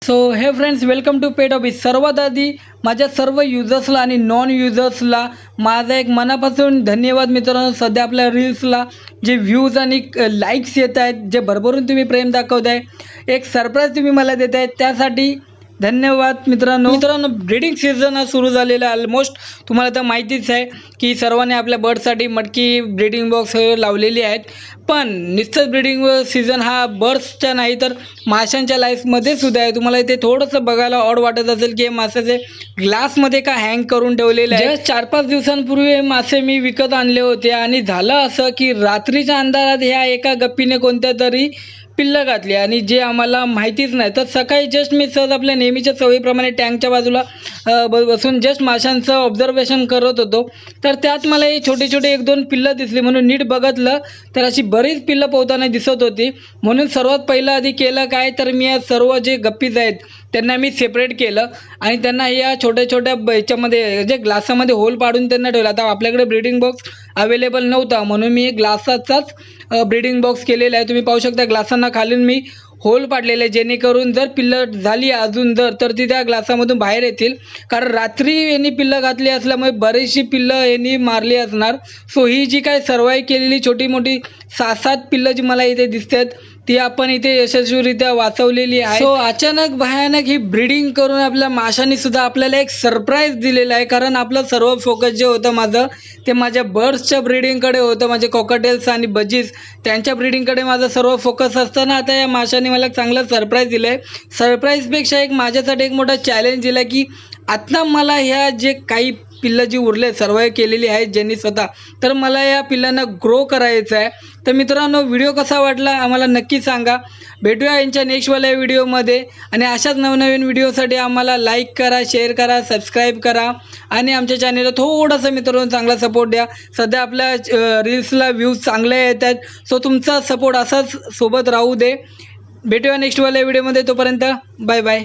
So hey friends, welcome to pet office. सर्वात आधी माझ्या सर्व युजर्सला आणि नॉन युजर्सला माझा एक मनापासून धन्यवाद मित्रांनो. सध्या आपल्या रील्सला जे व्ह्यूज आणि लाईक्स येत आहेत, जे भरभरून तुम्ही प्रेम दाखवताय, एक सरप्राईज तुम्ही मला देत आहे, त्यासाठी धन्यवाद मित्रांनो. ब्रीडिंग सीझन हा सुरू झालेला आहे. ऑलमोस्ट तुम्हाला तर माहितीच आहे की सर्वांनी आपल्या बर्ड्ससाठी मटकी ब्रीडिंग बॉक्स लावलेली आहेत. पण नुसतंच ब्रीडिंग सीझन हा बर्ड्सच्या नाही तर माशांच्या लाईफमध्ये सुद्धा आहे. तुम्हाला इथे थोडंसं बघायला ऑड वाटत असेल की हे माशाचे ग्लासमध्ये का हँग करून ठेवलेले आहे. 4-5 दिवसांपूर्वी हे मासे मी विकत आणले होते आणि झालं असं की रात्रीच्या अंधारात ह्या एका गप्पीने कोणत्या तरी पिल्लं घातली आणि जे आम्हाला माहितीच नाही. तर सकाळी जस्ट मी सहज आपल्या नेहमीच्या सवयीप्रमाणे टँकच्या बाजूला बसून जस्ट माशांचं ऑब्झर्वेशन करत होतो. तर त्यात मला हे छोटे छोटे 1-2 पिल्लं दिसली. म्हणून नीट बघितलं तर अशी बरीच पिल्लं पोहताना दिसत होती. म्हणून सर्वात पहिलं आधी केलं काय, तर मी या सर्व जे गप्पीज आहेत त्यांना मी सेपरेट केलं आणि त्यांना या छोट्या छोट्या ह्याच्यामध्ये जे ग्लासामध्ये होल पाडून त्यांना ठेवलं. आता आपल्याकडे ब्रीडिंग बॉक्स अवेलेबल नव्हता म्हणून मी ग्लासाचाच ब्रीडिंग बॉक्स केलेला आहे. तुम्ही पाहू शकता ग्लासांना खालून मी होल पाडलेले, जेणेकरून जर पिल्लं झाली अजून तर ती त्या ग्लासामधून बाहेर येतील. कारण रात्री यांनी पिल्लं घातली असल्यामुळे बरीचशी पिल्लं यांनी मारली असणार. सो ही जी काय सर्वाईव्ह केलेली छोटी मोठी 6-7 पिल्लं जी मला इथे दिसतात ती आपण इथे यशस्वीरित्या वाचवलेली आहे. सो अचानक भयानक ही ब्रीडिंग करून आपल्या माशांनी सुद्धा आपल्याला एक सरप्राईज दिलेला आहे. कारण आपलं सर्व फोकस जे होतं माझं ते माझ्या बर्ड्सच्या ब्रीडिंगकडे होतं. माझे कॉकटेल्स आणि बजीज त्यांच्या ब्रीडिंगकडे माझा सर्व फोकस असताना आता या माशांनी मला चांगलं सरप्राईज दिलं आहे. सरप्राईजपेक्षा एक माझ्यासाठी एक मोठा चॅलेंज दिला की आता मला ह्या जे काही पिल्लं जी उरले सर्वाईव्ह केलेली आहेत ज्यांनी स्वतः, तर मला या पिल्लांना ग्रो करायचं आहे. तर मित्रांनो, व्हिडिओ कसा वाटला आम्हाला नक्की सांगा. भेटूया यांच्या नेक्स्टवाल्या व्हिडिओमध्ये आणि अशाच नवनवीन व्हिडिओसाठी आम्हाला लाईक करा, शेअर करा, सबस्क्राईब करा आणि आमच्या चॅनेलला थोडासा मित्रांनो चांगला सपोर्ट द्या. सध्या आपल्या रील्सला व्ह्यूज चांगले येत आहेत. सो तुमचा सपोर्ट असाच सोबत राहू दे. भेटूया नेक्स्टवाल्या व्हिडिओमध्ये. तोपर्यंत बाय बाय.